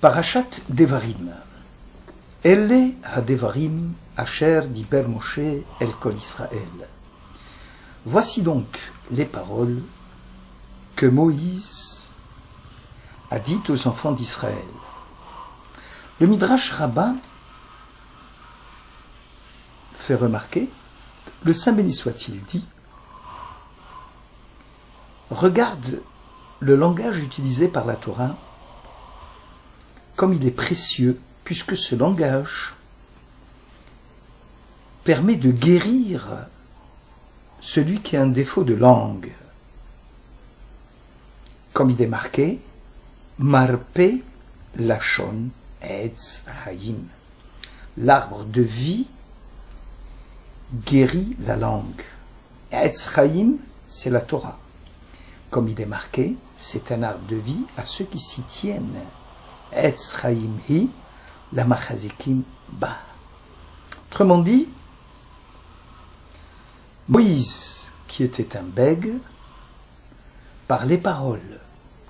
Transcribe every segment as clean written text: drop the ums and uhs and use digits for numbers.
Parashat Devarim. Elle ha-Devarim asher diber Moshe el kol Israël. Voici donc les paroles que Moïse a dites aux enfants d'Israël. Le Midrash Rabbah fait remarquer, le Saint béni soit-il dit, regarde le langage utilisé par la Torah, comme il est précieux, puisque ce langage permet de guérir celui qui a un défaut de langue. Comme il est marqué, Marpe Lachon Etz Hayim. L'arbre de vie guérit la langue. Etz Hayim, c'est la Torah. Comme il est marqué, c'est un arbre de vie à ceux qui s'y tiennent. Etz Hayim hi, la machazikim ba. Autrement dit, Moïse, qui était un bègue, par les paroles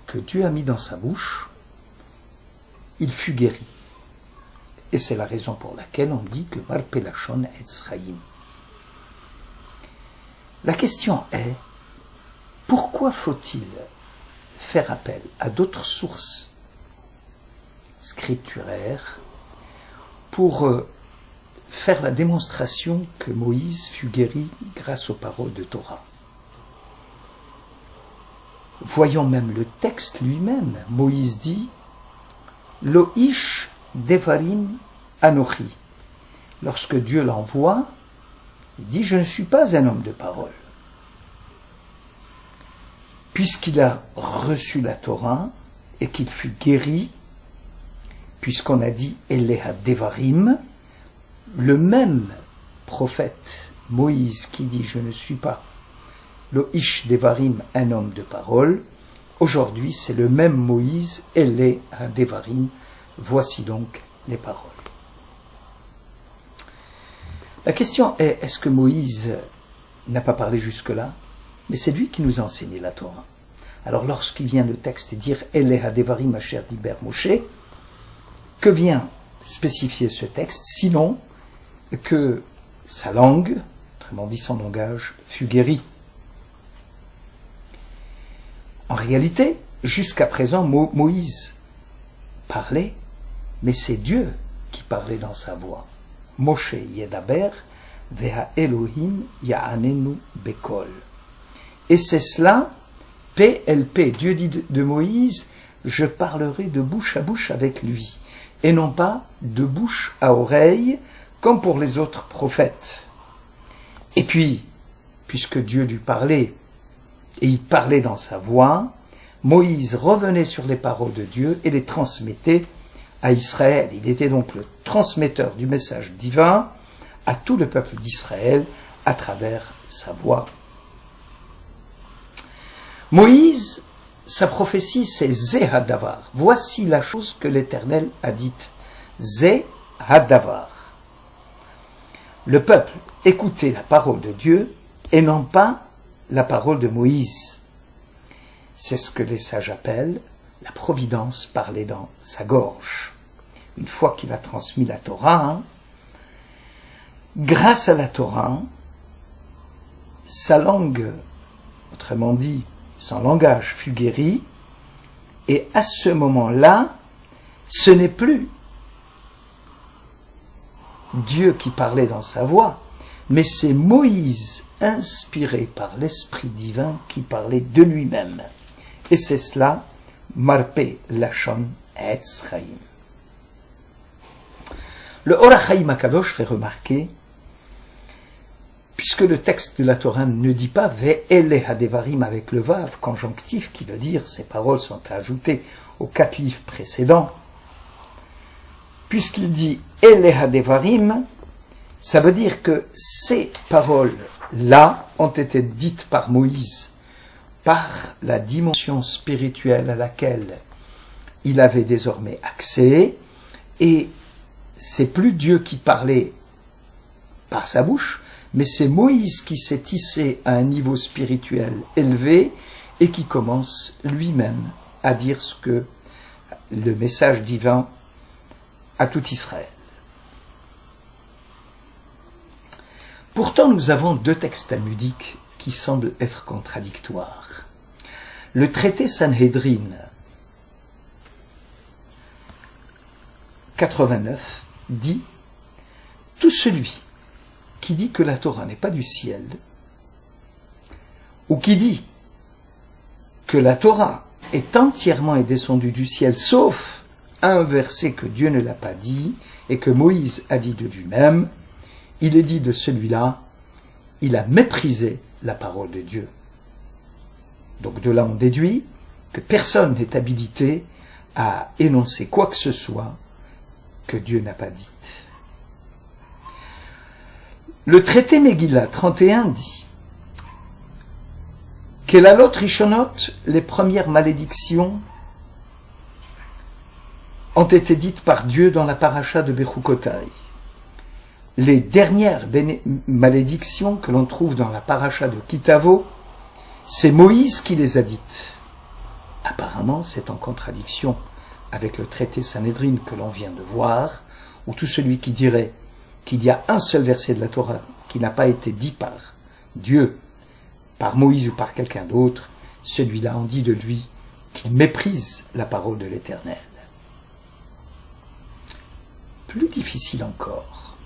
que Dieu a mis dans sa bouche, il fut guéri. Et c'est la raison pour laquelle on dit que Marpe Lachon Etz Hayim. La question est, pourquoi faut-il faire appel à d'autres sources scripturaires pour faire la démonstration que Moïse fut guéri grâce aux paroles de Torah? Voyons même le texte lui-même. Moïse dit « Lo ish devarim anochi ». Lorsque Dieu l'envoie, il dit « Je ne suis pas un homme de parole ». Puisqu'il a reçu la Torah et qu'il fut guéri, puisqu'on a dit « Eleha devarim », le même prophète Moïse qui dit « Je ne suis pas le ish devarim, un homme de parole », aujourd'hui c'est le même Moïse « Eleha devarim », voici donc les paroles. La question est, est-ce que Moïse n'a pas parlé jusque-là? Mais c'est lui qui nous a enseigné la Torah. Alors lorsqu'il vient le texte dire « Eleha devarim asher diber Moshe », que vient spécifier ce texte, sinon que sa langue, autrement dit son langage, fut guéri. En réalité, jusqu'à présent, Moïse parlait, mais c'est Dieu qui parlait dans sa voix. Moshe yedaber veha Elohim ya'anenu bekol. Et c'est cela, PLP, Dieu dit de Moïse, je parlerai de bouche à bouche avec lui, et non pas de bouche à oreille, comme pour les autres prophètes. Et puis, puisque Dieu lui parlait, et il parlait dans sa voix, Moïse revenait sur les paroles de Dieu et les transmettait à Israël. Il était donc le transmetteur du message divin à tout le peuple d'Israël à travers sa voix. Moïse, sa prophétie, c'est Zé Hadavar. Voici la chose que l'Éternel a dite. Zé Hadavar. Le peuple écoutait la parole de Dieu et non pas la parole de Moïse. C'est ce que les sages appellent la providence parlée dans sa gorge. Une fois qu'il a transmis la Torah, grâce à la Torah, sa langue, autrement dit, son langage fut guéri, et à ce moment-là, ce n'est plus Dieu qui parlait dans sa voix, mais c'est Moïse, inspiré par l'Esprit divin, qui parlait de lui-même. Et c'est cela, Marpe Lachon Etz Hayim. Le Or HaChaim HaKadosh fait remarquer, puisque le texte de la Torah ne dit pas « Ve'eleha devarim » avec le vav conjonctif, qui veut dire ces paroles sont ajoutées aux 4 livres précédents, puisqu'il dit « Eleha devarim », ça veut dire que ces paroles-là ont été dites par Moïse, par la dimension spirituelle à laquelle il avait désormais accès, et c'est plus Dieu qui parlait par sa bouche, mais c'est Moïse qui s'est tissé à un niveau spirituel élevé et qui commence lui-même à dire ce que le message divin à tout Israël. Pourtant, nous avons deux textes talmudiques qui semblent être contradictoires. Le traité Sanhédrin 89 dit « Tout celui qui dit que la Torah n'est pas du ciel, ou qui dit que la Torah est entièrement descendue du ciel, sauf un verset que Dieu ne l'a pas dit et que Moïse a dit de lui-même, il est dit de celui-là, il a méprisé la parole de Dieu. » Donc de là on déduit que personne n'est habilité à énoncer quoi que ce soit que Dieu n'a pas dit. Le traité Megillah 31 dit Kelalot Rishonot, les premières malédictions ont été dites par Dieu dans la paracha de Bechukotai. Les dernières malédictions que l'on trouve dans la paracha de Kitavo, c'est Moïse qui les a dites. Apparemment, c'est en contradiction avec le traité Sanhédrin que l'on vient de voir, où tout celui qui dirait qu'il y a un seul verset de la Torah qui n'a pas été dit par Dieu, par Moïse ou par quelqu'un d'autre, celui-là on dit de lui qu'il méprise la parole de l'Éternel. Plus difficile encore,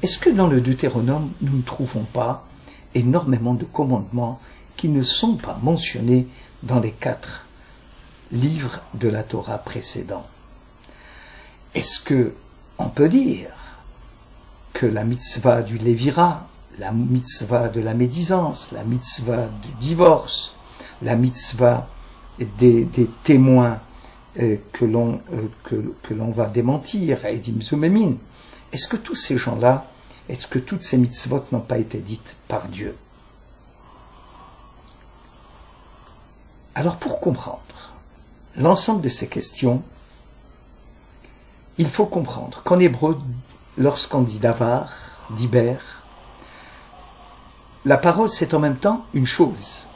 est-ce que dans le Deutéronome, nous ne trouvons pas énormément de commandements qui ne sont pas mentionnés dans les 4 livres de la Torah précédents? Est-ce que on peut dire que la mitzvah du Lévira, la mitzvah de la médisance, la mitzvah du divorce, la mitzvah des témoins que l'on va démentir, Edim Zomemin, est-ce que tous ces gens-là, est-ce que toutes ces mitzvot n'ont pas été dites par Dieu? Alors pour comprendre l'ensemble de ces questions, il faut comprendre qu'en hébreu, lorsqu'on dit davar, diber, la parole c'est en même temps une chose.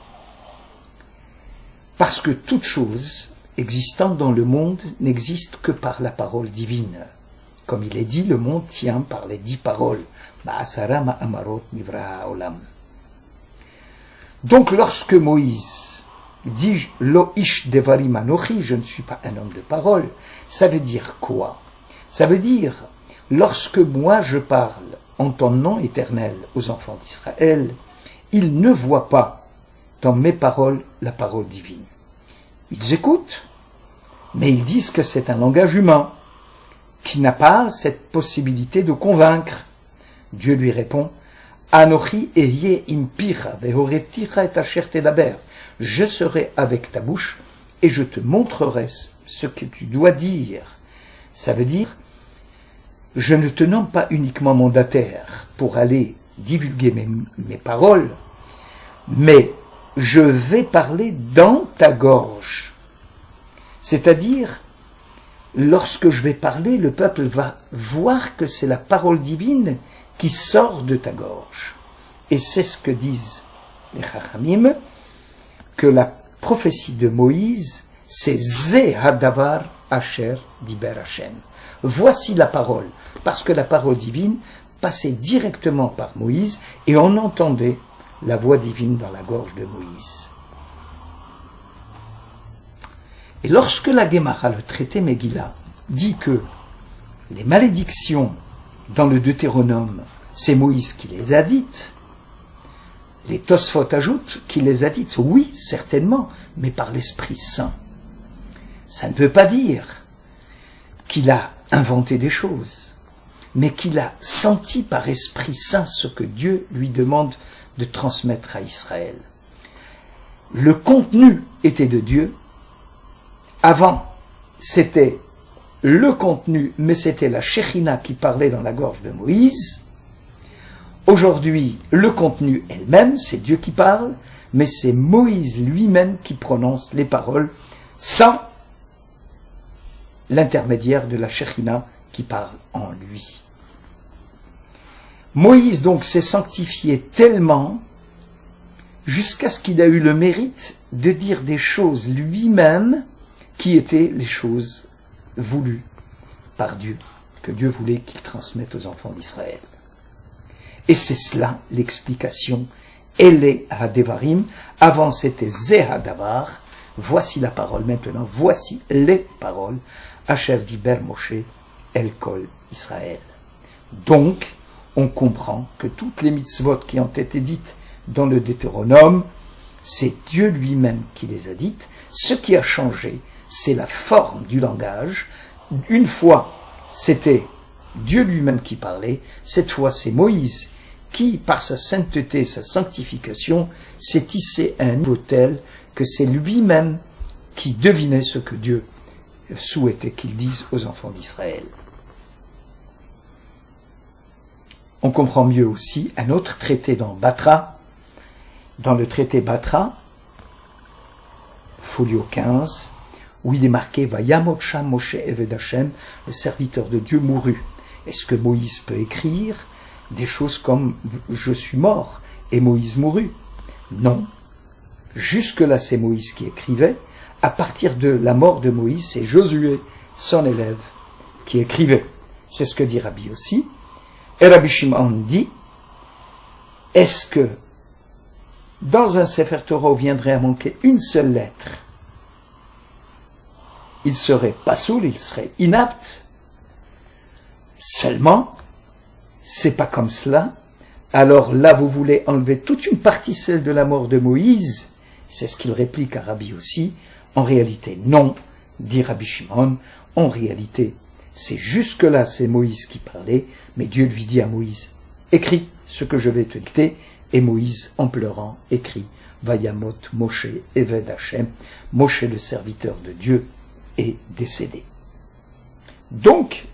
Parce que toute chose existante dans le monde n'existe que par la parole divine. Comme il est dit, le monde tient par les 10 paroles. Donc lorsque Moïse dit « Lo ish devarim anochi » je ne suis pas un homme de parole, ça veut dire quoi? Ça veut dire, lorsque moi je parle en ton nom éternel aux enfants d'Israël, ils ne voient pas dans mes paroles la parole divine. Ils écoutent, mais ils disent que c'est un langage humain, qui n'a pas cette possibilité de convaincre. Dieu lui répond, Anochi eye impira vehoreticha et asher tedaber. Je serai avec ta bouche et je te montrerai ce que tu dois dire. Ça veut dire, je ne te nomme pas uniquement mandataire pour aller divulguer mes paroles, mais je vais parler dans ta gorge. C'est-à-dire, lorsque je vais parler, le peuple va voir que c'est la parole divine qui sort de ta gorge. Et c'est ce que disent les Chachamim, que la prophétie de Moïse, c'est Ze Hadavar Asher Diber Hashem. Voici la parole, parce que la parole divine passait directement par Moïse et on entendait la voix divine dans la gorge de Moïse. Et lorsque la Gemara, le traité Megillah, dit que les malédictions dans le Deutéronome, c'est Moïse qui les a dites, les Tosfot ajoutent qu'il les a dites, oui, certainement, mais par l'Esprit Saint. Ça ne veut pas dire qu'il a inventé des choses, mais qu'il a senti par Esprit Saint ce que Dieu lui demande de transmettre à Israël. Le contenu était de Dieu. Avant, c'était le contenu, mais c'était la Shekhinah qui parlait dans la gorge de Moïse. Aujourd'hui, le contenu elle-même, c'est Dieu qui parle, mais c'est Moïse lui-même qui prononce les paroles sans l'intermédiaire de la Shekhinah qui parle en lui. Moïse donc s'est sanctifié tellement jusqu'à ce qu'il a eu le mérite de dire des choses lui-même qui étaient les choses voulues par Dieu, que Dieu voulait qu'il transmette aux enfants d'Israël. Et c'est cela l'explication. Ele Hadevarim, avant c'était Zehadavar, voici la parole maintenant, voici les paroles, Asher Diber Moshe El Kol Israël. Donc, on comprend que toutes les mitzvot qui ont été dites dans le Deutéronome, c'est Dieu lui-même qui les a dites. Ce qui a changé, c'est la forme du langage. Une fois, c'était Dieu lui-même qui parlait. Cette fois, c'est Moïse qui, par sa sainteté, sa sanctification, s'est tissé à un niveau tel que c'est lui-même qui devinait ce que Dieu souhaitait qu'il dise aux enfants d'Israël. On comprend mieux aussi un autre traité dans Batra. Dans le traité Batra, folio 15, où il est marqué « Vayamot Sham Moshe Eved Hashem » le serviteur de Dieu mourut. Est-ce que Moïse peut écrire des choses comme « Je suis mort et Moïse mourut » Non. Jusque-là, c'est Moïse qui écrivait. À partir de la mort de Moïse, c'est Josué, son élève, qui écrivait. C'est ce que dit Rabbi aussi. Et Rabbi Shimon dit, est-ce que dans un Sefer Torah où viendrait à manquer une seule lettre, il serait pasoul, il serait inapte? Seulement, c'est pas comme cela. Alors là, vous voulez enlever toute une partie, celle de la mort de Moïse. C'est ce qu'il réplique à Rabbi aussi. En réalité, non, dit Rabbi Shimon. En réalité, c'est jusque-là, c'est Moïse qui parlait, mais Dieu lui dit à Moïse, écris ce que je vais te dicter, et Moïse, en pleurant, écrit, Vayamot Moshe Eved Hashem, Moshe le serviteur de Dieu, est décédé. Donc,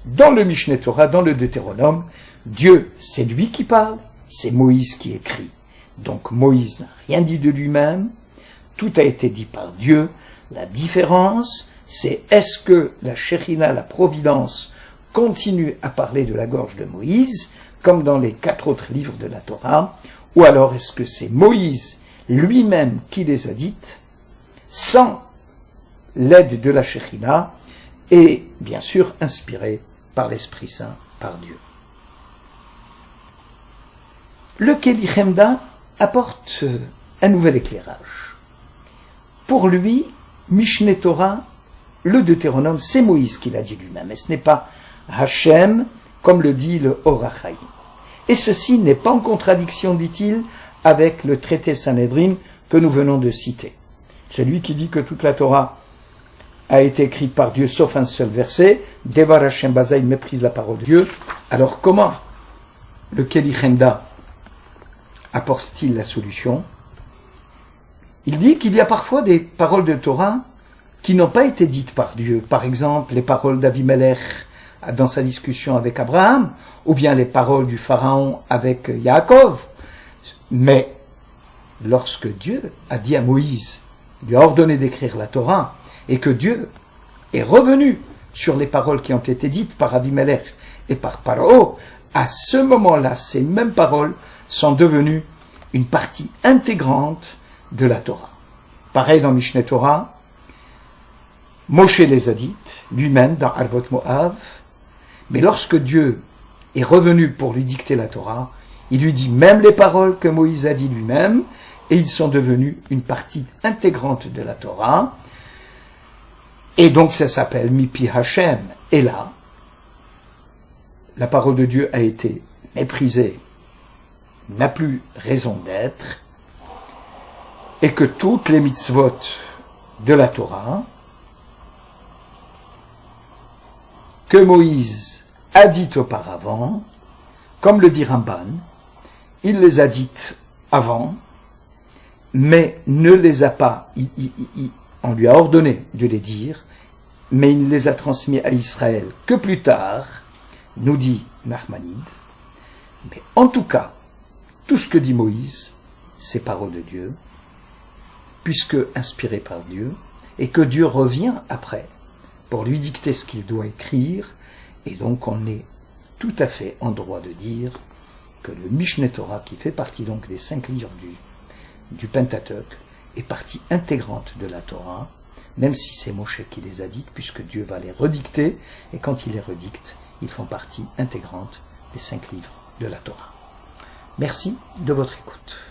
dans le Mishneh Torah, dans le Deutéronome, Dieu, c'est lui qui parle, c'est Moïse qui écrit. Donc Moïse n'a rien dit de lui-même, tout a été dit par Dieu. La différence, c'est est-ce que la Shekhinah, la providence, continue à parler de la gorge de Moïse, comme dans les 4 autres livres de la Torah, ou alors est-ce que c'est Moïse lui-même qui les a dites, sans l'aide de la Shekhinah, et bien sûr inspiré par l'Esprit Saint, par Dieu. Le Keli Chemda apporte un nouvel éclairage. Pour lui, Mishneh Torah, le Deutéronome, c'est Moïse qui l'a dit lui-même, et ce n'est pas Hachem, comme le dit le Or HaChaim. Et ceci n'est pas en contradiction, dit-il, avec le traité Sanhedrin que nous venons de citer. Celui qui dit que toute la Torah a été écrite par Dieu, sauf un seul verset, Devar Hashem Baza, il méprise la parole de Dieu. Alors comment le Keli Chemda apporte-t-il la solution? Il dit qu'il y a parfois des paroles de Torah qui n'ont pas été dites par Dieu. Par exemple, les paroles d'Avimelech dans sa discussion avec Abraham, ou bien les paroles du Pharaon avec Yaakov. Mais lorsque Dieu a dit à Moïse, lui a ordonné d'écrire la Torah, et que Dieu est revenu sur les paroles qui ont été dites par Avimelech et par Paro, à ce moment-là, ces mêmes paroles sont devenues une partie intégrante de la Torah. Pareil dans Mishneh Torah, Moshe les a dites, lui-même dans Arvot Moav, mais lorsque Dieu est revenu pour lui dicter la Torah, il lui dit même les paroles que Moïse a dit lui-même, et ils sont devenus une partie intégrante de la Torah, et donc ça s'appelle Mipi Hashem. Et là, la parole de Dieu a été méprisée, n'a plus raison d'être, et que toutes les mitzvot de la Torah, que Moïse a dites auparavant, comme le dit Ramban, il les a dites avant, mais ne les a pas, on lui a ordonné de les dire, mais il les a transmis à Israël que plus tard, nous dit Nachmanide. Mais en tout cas, tout ce que dit Moïse, c'est parole de Dieu, puisque inspiré par Dieu, et que Dieu revient après pour lui dicter ce qu'il doit écrire, et donc on est tout à fait en droit de dire que le Mishneh Torah, qui fait partie donc des 5 livres du Pentateuque, est partie intégrante de la Torah, même si c'est Moshe qui les a dites, puisque Dieu va les redicter, et quand il les redicte, ils font partie intégrante des 5 livres de la Torah. Merci de votre écoute.